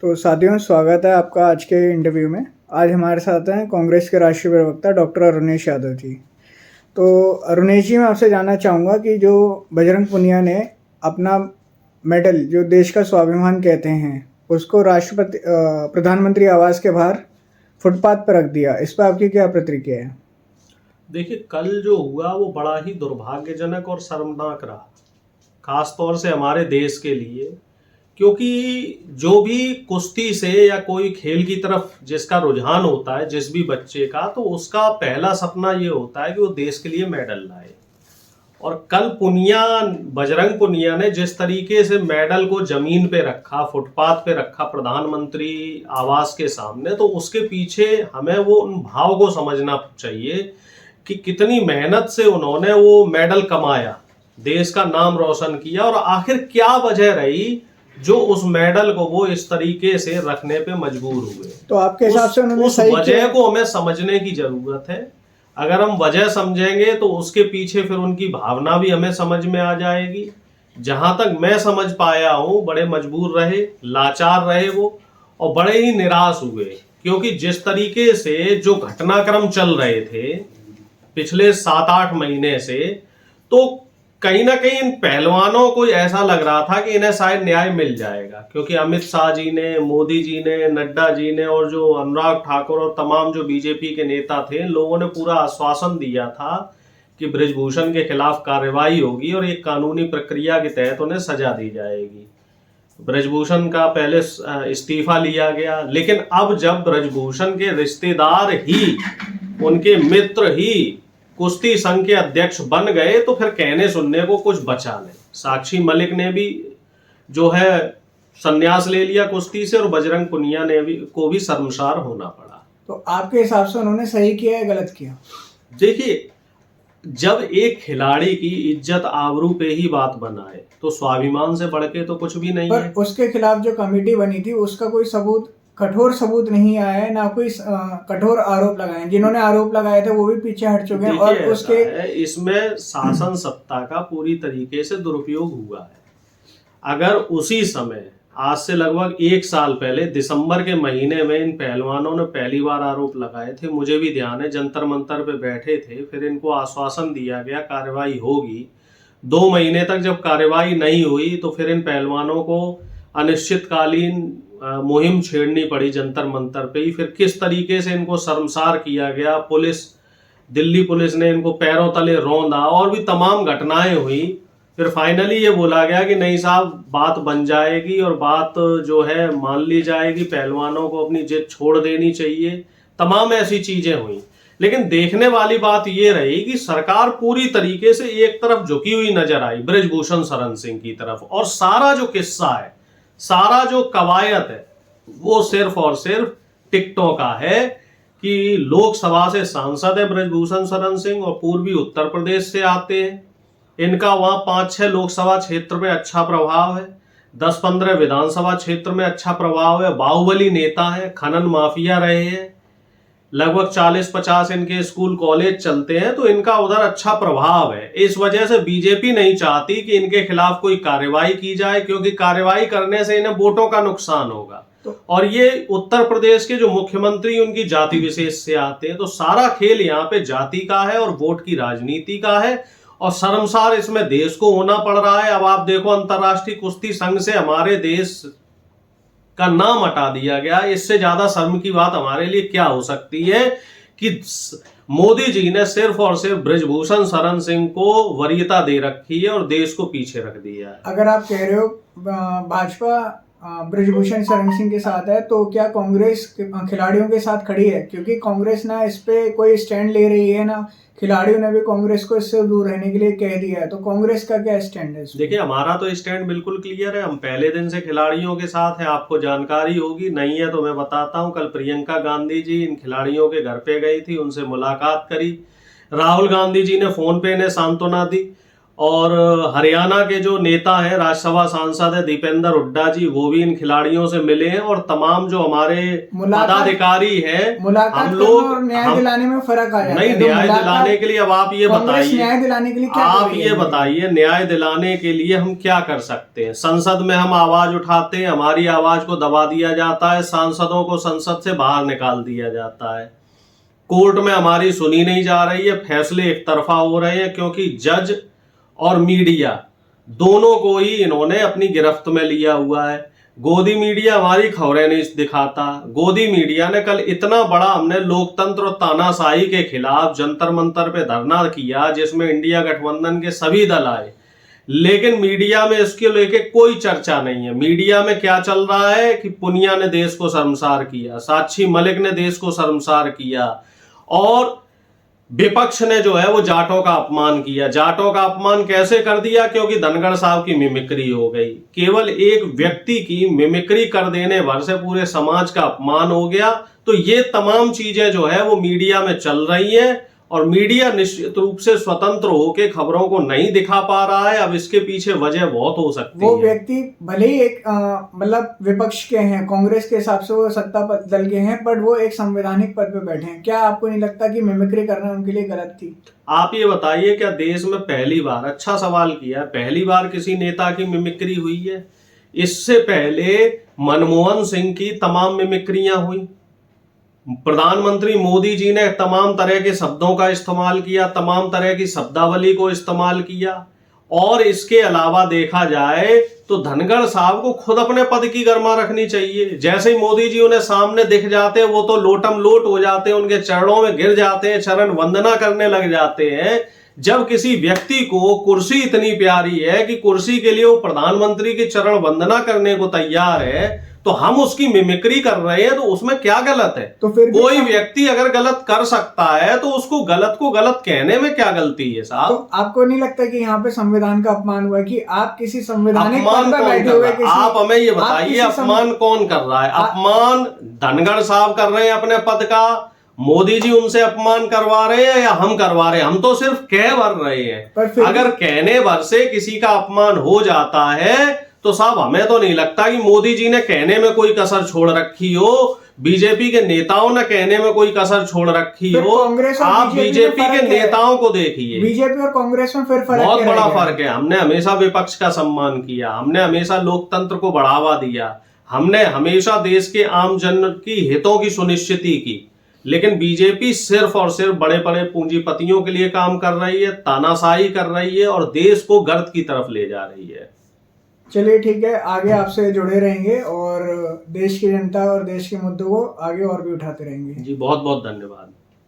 तो साथियों, स्वागत है आपका आज के इंटरव्यू में। आज हमारे साथ हैं कांग्रेस के राष्ट्रीय प्रवक्ता डॉक्टर अरुणेश यादव जी। तो अरुणेश जी, मैं आपसे जानना चाहूँगा कि जो बजरंग पुनिया ने अपना मेडल, जो देश का स्वाभिमान कहते हैं, उसको प्रधानमंत्री आवास के बाहर फुटपाथ पर रख दिया, इस पर आपकी क्या प्रतिक्रिया है? देखिए, कल जो हुआ वो बड़ा ही दुर्भाग्यजनक और शर्मनाक रहा, खास तौर से हमारे देश के लिए। क्योंकि जो भी कुश्ती से या कोई खेल की तरफ जिसका रुझान होता है, जिस भी बच्चे का, तो उसका पहला सपना ये होता है कि वो देश के लिए मेडल लाए। और कल बजरंग पुनिया ने जिस तरीके से मेडल को जमीन पे रखा, फुटपाथ पे रखा प्रधानमंत्री आवास के सामने, तो उसके पीछे हमें वो उन भाव को समझना चाहिए कि कितनी मेहनत से उन्होंने वो मेडल कमाया, देश का नाम रोशन किया, और आखिर क्या वजह रही जो उस मेडल को वो इस तरीके से रखने पे मजबूर हुए। तो आपके हिसाब से उन्होंने उस वजह को हमें समझने की जरूरत है। अगर हम वजह समझेंगे तो उसके पीछे फिर उनकी भावना भी हमें समझ में आ जाएगी। जहां तक मैं समझ पाया हूं, बड़े मजबूर रहे, लाचार रहे वो, और बड़े ही निराश हुए। क्योंकि जिस तरीके से जो घटनाक्रम चल रहे थे पिछले 7-8 महीने से, तो कहीं ना कहीं इन पहलवानों को ऐसा लग रहा था कि इन्हें शायद न्याय मिल जाएगा। क्योंकि अमित शाह जी ने, मोदी जी ने, नड्डा जी ने और जो अनुराग ठाकुर और तमाम जो बीजेपी के नेता थे, इन लोगों ने पूरा आश्वासन दिया था कि बृजभूषण के खिलाफ कार्रवाई होगी और एक कानूनी प्रक्रिया के तहत उन्हें सजा दी जाएगी। ब्रजभूषण का पहले इस्तीफा लिया गया, लेकिन अब जब ब्रजभूषण के रिश्तेदार ही, उनके मित्र ही कुश्ती संघ के अध्यक्ष बन गए, तो फिर कहने सुनने को कुछ बचा नहीं। साक्षी मलिक ने भी जो है संन्यास ले लिया कुश्ती से, और बजरंग पुनिया ने को भी शर्मसार होना पड़ा। तो आपके हिसाब से उन्होंने सही किया या गलत किया? देखिए, जब एक खिलाड़ी की इज्जत आबरू पे ही बात बनाए तो स्वाभिमान से बढ़ के तो कुछ भी नहीं है। उसके खिलाफ जो कमेटी बनी थी उसका कोई सबूत, कठोर सबूत नहीं आया है, ना कोई कठोर आरोप लगाए। जिन्होंने आरोप लगाए थे वो भी पीछे हट चुके हैं। और उसके इसमें शासन सत्ता का पूरी तरीके से दुरुपयोग हुआ है। अगर उसी समय, आज से लगभग 1 साल पहले दिसंबर के महीने में इन पहलवानों ने पहली बार आरोप लगाए थे, मुझे भी ध्यान है, जंतर मंतर पे बैठे थे, फिर इनको आश्वासन दिया गया कार्रवाई होगी। 2 महीने तक जब कार्रवाई नहीं हुई तो फिर इन पहलवानों को अनिश्चितकालीन मुहिम छेड़नी पड़ी जंतर मंतर पे ही। फिर किस तरीके से इनको शर्मसार किया गया, दिल्ली पुलिस ने इनको पैरों तले रौंदा, और भी तमाम घटनाएं हुई। फिर फाइनली ये बोला गया कि नहीं साहब, बात बन जाएगी और बात जो है मान ली जाएगी, पहलवानों को अपनी जिद छोड़ देनी चाहिए। तमाम ऐसी चीजें हुई। लेकिन देखने वाली बात ये रही कि सरकार पूरी तरीके से एक तरफ झुकी हुई नजर आई, बृजभूषण शरण सिंह की तरफ, और सारा जो किस्सा है, सारा जो कवायद है, वो सिर्फ और सिर्फ टिकटों का है कि लोकसभा से सांसद है बृजभूषण शरण सिंह, और पूर्वी उत्तर प्रदेश से आते हैं। इनका वहां 5-6 लोकसभा क्षेत्र में अच्छा प्रभाव है, 10-15 विधानसभा क्षेत्र में अच्छा प्रभाव है, बाहुबली नेता है, खनन माफिया रहे हैं, लगभग 40-50 इनके स्कूल कॉलेज चलते हैं, तो इनका उधर अच्छा प्रभाव है। इस वजह से बीजेपी नहीं चाहती कि इनके खिलाफ कोई कार्रवाई की जाए, क्योंकि कार्रवाई करने से इन्हें वोटों का नुकसान होगा। और ये उत्तर प्रदेश के जो मुख्यमंत्री उनकी जाति विशेष से आते हैं, तो सारा खेल यहाँ पे जाति का है और वोट की राजनीति का है, और शर्मसार इसमें देश को होना पड़ रहा है। अब आप देखो, अंतर्राष्ट्रीय कुश्ती संघ से हमारे देश का नाम हटा दिया गया। इससे ज्यादा शर्म की बात हमारे लिए क्या हो सकती है कि मोदी जी ने सिर्फ और सिर्फ बृजभूषण शरण सिंह को वरीयता दे रखी है और देश को पीछे रख दिया है। अगर आप कह रहे हो भाजपा बृजभूषण शरण सिंह के साथ है, तो क्या कांग्रेस खिलाड़ियों के साथ खड़ी है? क्योंकि कांग्रेस ना इस पे कोई स्टैंड ले रही है, ना खिलाड़ियों ने भी कांग्रेस को इससे दूर रहने के लिए कह दिया है। तो कांग्रेस का क्या स्टैंड है? देखिए, हमारा तो स्टैंड बिल्कुल क्लियर है। हम पहले दिन से खिलाड़ियों के साथ हैं, आपको जानकारी होगी, नहीं है तो मैं बताता हूं। कल प्रियंका गांधी जी इन खिलाड़ियों के घर पे गई थी, उनसे मुलाकात करी। राहुल गांधी जी ने फोन पे इन्हें सांत्वना दी, और हरियाणा के जो नेता हैं, राज्यसभा सांसद है दीपेंद्र हुड्डा जी, वो भी इन खिलाड़ियों से मिले हैं। और तमाम जो हमारे पदाधिकारी हैं, हम लोग न्याय दिलाने में फर्क आ जाता है। नहीं, न्याय दिलाने के लिए अब आप ये बताइए, न्याय दिलाने के लिए क्या आप ये बताइए, न्याय दिलाने के लिए हम क्या कर सकते हैं? संसद में हम आवाज उठाते हैं, हमारी आवाज को दबा दिया जाता है, सांसदों को संसद से बाहर निकाल दिया जाता है, कोर्ट में हमारी सुनी नहीं जा रही है, फैसले एक तरफा हो रहे हैं, क्योंकि जज और मीडिया दोनों को ही इन्होंने अपनी गिरफ्त में लिया हुआ है। गोदी मीडिया हमारी खबरें नहीं दिखाता। गोदी मीडिया ने कल इतना बड़ा, हमने लोकतंत्र और तानाशाही के खिलाफ जंतर मंतर पे धरना किया, जिसमें इंडिया गठबंधन के सभी दल आए, लेकिन मीडिया में इसके लेके कोई चर्चा नहीं है। मीडिया में क्या चल रहा है कि पुनिया ने देश को शर्मसार किया, साक्षी मलिक ने देश को शर्मसार किया, और विपक्ष ने जो है वो जाटों का अपमान किया। जाटों का अपमान कैसे कर दिया? क्योंकि धनखड़ साहब की मिमिक्री हो गई। केवल एक व्यक्ति की मिमिक्री कर देने भर से पूरे समाज का अपमान हो गया। तो ये तमाम चीजें जो है वो मीडिया में चल रही हैं, और मीडिया निश्चित रूप से स्वतंत्र होकर खबरों को नहीं दिखा पा रहा है। अब इसके पीछे वजह बहुत हो सकती है। वो व्यक्ति भले ही एक मतलब विपक्ष के हैं, कांग्रेस के हिसाब से वो सत्ता दल के हैं, बट वो एक संवैधानिक पद पे बैठे हैं। क्या आपको नहीं लगता कि मिमिक्री करना उनके लिए गलत थी? आप ये बताइए, क्या देश में पहली बार, अच्छा सवाल किया, पहली बार किसी नेता की मिमिक्री हुई है? इससे पहले मनमोहन सिंह की तमाम मिमिक्रियां हुई, प्रधानमंत्री मोदी जी ने तमाम तरह के शब्दों का इस्तेमाल किया, तमाम तरह की शब्दावली को इस्तेमाल किया। और इसके अलावा देखा जाए तो धनखड़ साहब को खुद अपने पद की गरिमा रखनी चाहिए। जैसे ही मोदी जी उन्हें सामने दिख जाते हैं, वो तो लोटम लोट हो जाते हैं, उनके चरणों में गिर जाते हैं, चरण वंदना करने लग जाते हैं। जब किसी व्यक्ति को कुर्सी इतनी प्यारी है कि कुर्सी के लिए वो प्रधानमंत्री की चरण वंदना करने को तैयार है, तो हम उसकी मिमिक्री कर रहे हैं, तो उसमें क्या गलत है? तो फिर कोई व्यक्ति अगर गलत कर सकता है तो उसको गलत को गलत कहने में क्या गलती है साहब? तो आपको नहीं लगता कि यहाँ पे संविधान का अपमान हुआ कि आप किसी संवैधानिक पद पर बैठे हुए आप हमें ये बताइए, अपमान कौन कर रहा है? अपमान धनखड़ साहब कर रहे हैं अपने पद का, मोदी जी उनसे अपमान करवा रहे हैं, या हम करवा रहे हैं? हम तो सिर्फ कह भर रहे हैं। अगर कहने भर से किसी का अपमान हो जाता है तो साहब हमें तो नहीं लगता कि मोदी जी ने कहने में कोई कसर छोड़ रखी हो, बीजेपी के नेताओं ने कहने में कोई कसर छोड़ रखी हो। आप बीजेपी के नेताओं को देखिए, बीजेपी और कांग्रेस में फिर फर्क, बहुत बड़ा फर्क है। हमने हमेशा विपक्ष का सम्मान किया, हमने हमेशा लोकतंत्र को बढ़ावा दिया, हमने हमेशा देश के आम जन की हितों की सुनिश्चिति की। लेकिन बीजेपी सिर्फ और सिर्फ बड़े बड़े पूंजीपतियों के लिए काम कर रही है, तानाशाही कर रही है, और देश को गर्त की तरफ ले जा रही है। चलिए ठीक है, आगे आपसे जुड़े रहेंगे और देश की जनता और देश के मुद्दों को आगे और भी उठाते रहेंगे। जी बहुत बहुत धन्यवाद।